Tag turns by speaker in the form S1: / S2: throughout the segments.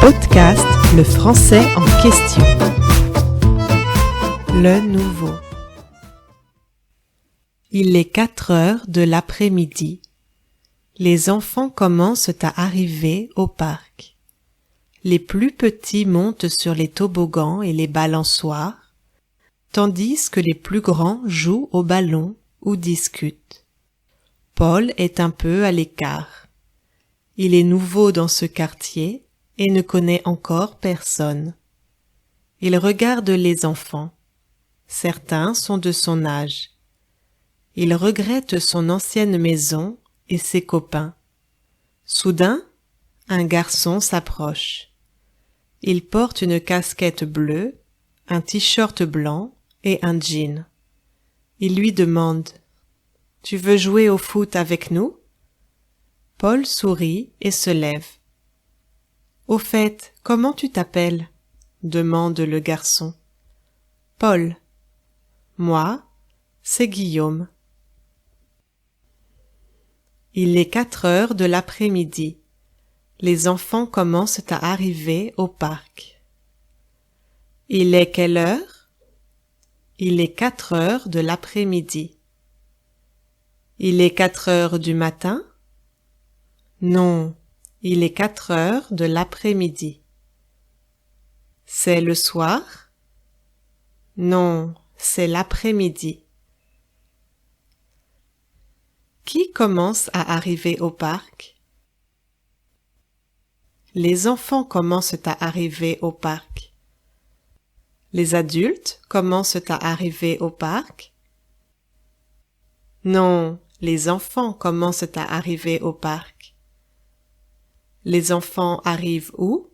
S1: Podcast Le français en question. Le nouveau. Il est 4 heures de l'après-midi. Les enfants commencent à arriver au parc. Les plus petits montent sur les toboggans et les balançoires, tandis que les plus grands jouent au ballon ou discutent. Paul est un peu à l'écart. Il est nouveau dans ce quartier et ne connaît encore personne. Il regarde les enfants. Certains sont de son âge. Il regrette son ancienne maison et ses copains. Soudain, un garçon s'approche. Il porte une casquette bleue, un t-shirt blanc et un jean. Il lui demande « Tu veux jouer au foot avec nous ?» Paul sourit et se lève. « Au fait, comment tu t'appelles ?» demande le garçon. « Paul. »« Moi, c'est Guillaume. » Il est 4 heures de l'après-midi. Les enfants commencent à arriver au parc. Il est quelle heure? Il est 4 heures de l'après-midi. Il est 4 heures du matin? Non, il est 4 heures de l'après-midi. C'est le soir? Non, c'est l'après-midi. Qui commence à arriver au parc? Les enfants commencent à arriver au parc. Les adultes commencent à arriver au parc? Non, les enfants commencent à arriver au parc. Les enfants arrivent où?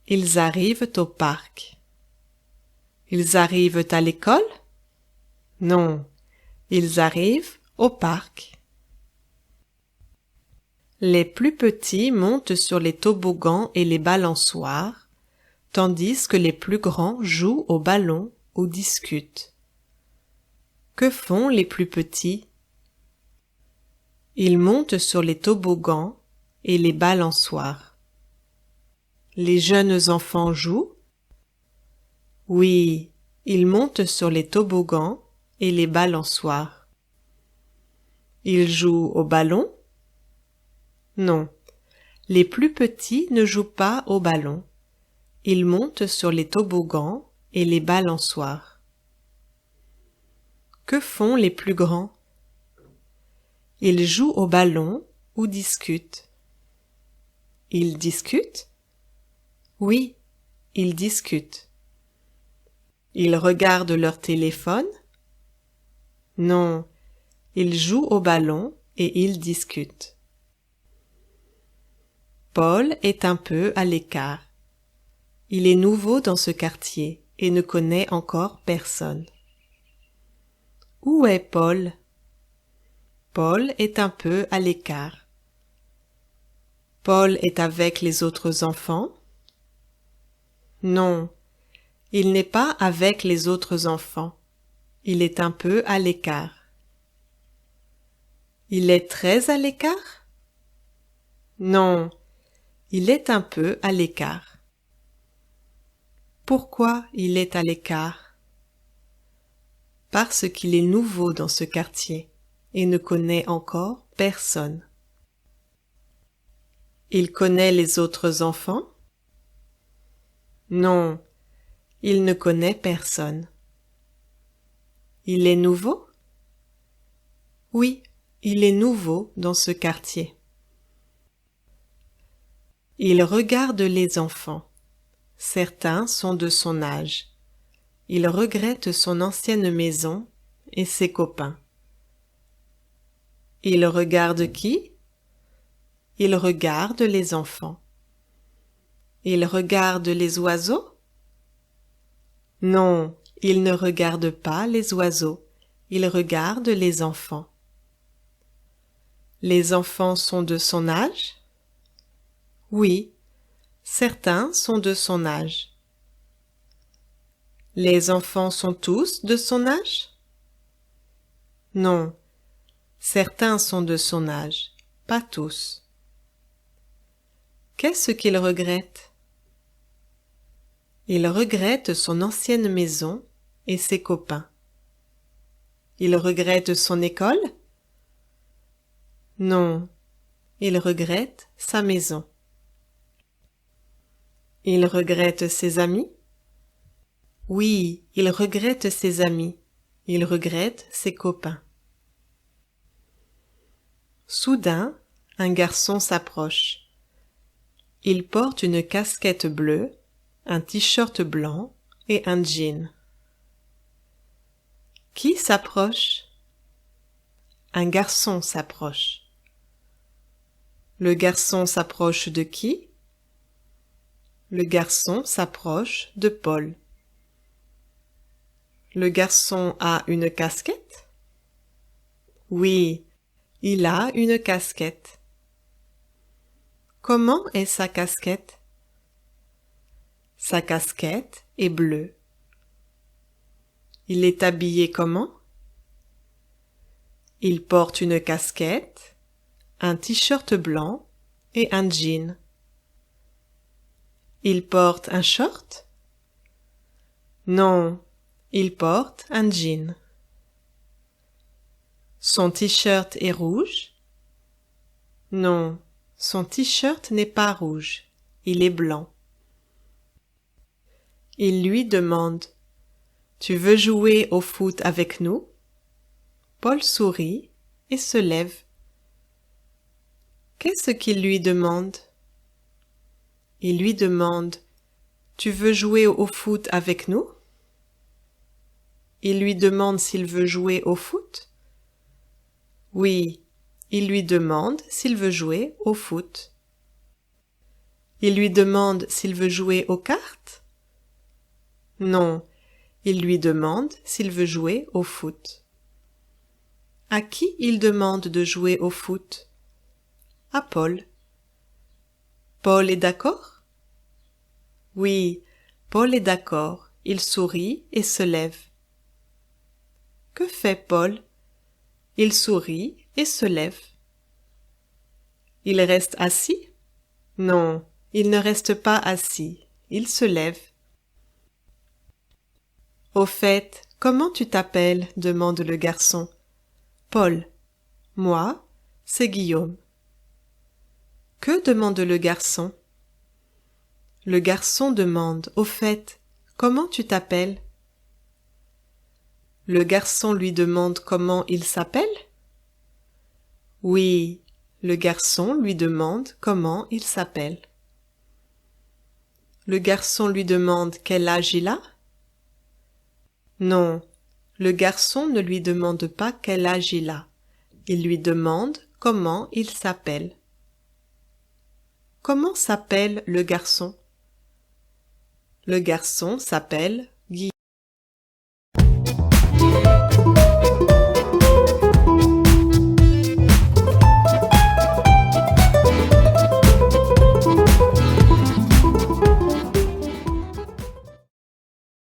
S1: Ils arrivent au parc. Ils arrivent à l'école? Non, ils arrivent au parc. Les plus petits montent sur les toboggans et les balançoires, tandis que les plus grands jouent au ballon ou discutent. Que font les plus petits? Ils montent sur les toboggans et les balançoires. Les jeunes enfants jouent? Oui, ils montent sur les toboggans et les balançoires. Ils jouent au ballon? Non, les plus petits ne jouent pas au ballon. Ils montent sur les toboggans et les balançoires. Que font les plus grands? Ils jouent au ballon ou discutent. Ils discutent? Oui, ils discutent. Ils regardent leur téléphone? Non, ils jouent au ballon et ils discutent. Paul est un peu à l'écart. Il est nouveau dans ce quartier et ne connaît encore personne. Où est Paul? Paul est un peu à l'écart. Paul est avec les autres enfants? Non, il n'est pas avec les autres enfants. Il est un peu à l'écart. Il est très à l'écart? Non, il est un peu à l'écart. Pourquoi il est à l'écart? Parce qu'il est nouveau dans ce quartier et ne connaît encore personne. Il connaît les autres enfants? Non, il ne connaît personne. Il est nouveau? Oui, il est nouveau dans ce quartier. Il regarde les enfants. Certains sont de son âge. Il regrette son ancienne maison et ses copains. Il regarde qui? Il regarde les enfants. Il regarde les oiseaux? Non, il ne regarde pas les oiseaux. Il regarde les enfants. Les enfants sont de son âge? Oui, certains sont de son âge. Les enfants sont tous de son âge? Non, certains sont de son âge, pas tous. Qu'est-ce qu'il regrette? Il regrette son ancienne maison et ses copains. Il regrette son école? Non, il regrette sa maison. Il regrette ses amis? Oui, il regrette ses amis. Il regrette ses copains. Soudain, un garçon s'approche. Il porte une casquette bleue, un t-shirt blanc et un jean. Qui s'approche? Un garçon s'approche. Le garçon s'approche de qui? Le garçon s'approche de Paul. Le garçon a une casquette? Oui, il a une casquette. Comment est sa casquette? Sa casquette est bleue. Il est habillé comment? Il porte une casquette, un t-shirt blanc et un jean. Il porte un short? Non, il porte un jean. Son t-shirt est rouge? Non, son t-shirt n'est pas rouge, il est blanc. Il lui demande: Tu veux jouer au foot avec nous? Paul sourit et se lève. Qu'est-ce qu'il lui demande? Il lui demande: Tu veux jouer au foot avec nous? Il lui demande s'il veut jouer au foot? Oui, il lui demande s'il veut jouer au foot. Il lui demande s'il veut jouer aux cartes? Non, il lui demande s'il veut jouer au foot. À qui il demande de jouer au foot? À Paul. Paul est d'accord? Oui, Paul est d'accord. Il sourit et se lève. Que fait Paul? Il sourit et se lève. Il reste assis? Non, il ne reste pas assis. Il se lève. Au fait, comment tu t'appelles? Demande le garçon. Paul. Moi, c'est Guillaume. Que demande le garçon? Le garçon demande: Au fait, comment tu t'appelles? Le garçon lui demande comment il s'appelle? Oui, le garçon lui demande comment il s'appelle. Le garçon lui demande quel âge il a? Non, le garçon ne lui demande pas quel âge il a. Il lui demande comment il s'appelle. Comment s'appelle le garçon? Le garçon s'appelle